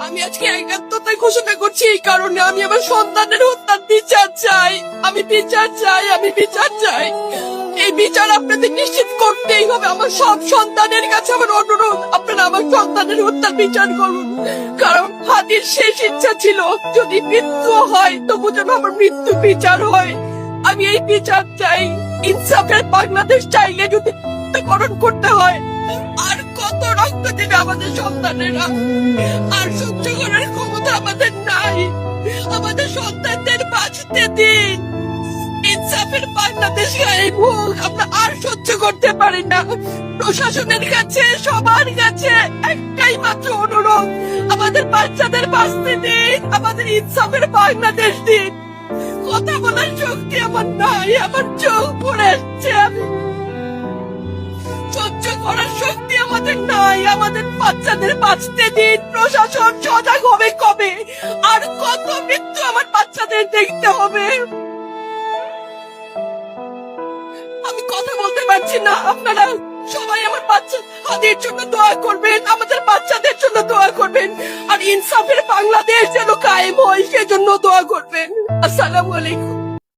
আমি আজকে একাত্মতা ঘোষণা করছি এই কারণে, আমি আমার সন্তানের হত্যার বিচার চাই। আমি বিচার চাই, আমি বিচার চাই। এই বিচার আপনাদের নিশ্চিত করতেই হবে। আমার সব সন্তানের কাছে আমার অনুরোধ, আপনারা আমার সন্তানের হত্যার বিচার করুন। কারণ হাদির শেষ ইচ্ছা ছিল যদি মৃত্যু হয় তবু যেন আমার মৃত্যু বিচার হয়। আমি এই বিচার চাই। ইনসাফের বাংলাদেশ চাইলে যদি হত্যাকরণ করতে হয়, আর কত রক্ত দেবে আমাদের সন্তানেরা? আর সহ্য করার ক্ষমতা আমাদের নাই। আমাদের সন্তানদের বাঁচতে দিন। ইনসাফের বাংলাদেশ গায়েব হোক। আমরা আর সহ্য করতে পারি না। প্রশাসনের কাছে, সবার কাছে একটাই মাত্র অনুরোধ, আমাদের বাচ্চাদের বাঁচতে দিন, আমাদের ইনসাফের বাংলাদেশ দিন। কথা বলার শক্তি আমার নাই, আমার চোখ পড়ে আসছে। আমি সহ্য করার শক্তি আমাদের নাই। আমাদের বাচ্চাদের বাঁচতে দিন। প্রশাসন সজাগ হবে কবে? আর কত মৃত্যু আমার বাচ্চাদের দেখতে হবে? আমি কথা বলতে পারছি না। আপনারা সবাই আমার বাচ্চা হাদির জন্য দোয়া করবেন, আমাদের বাচ্চাদের জন্য দোয়া করবেন, আর ইনসাফের বাংলাদেশ যেন কায়েম হয় সেজন্য দোয়া করবেন। আসসালামু আলাইকুম।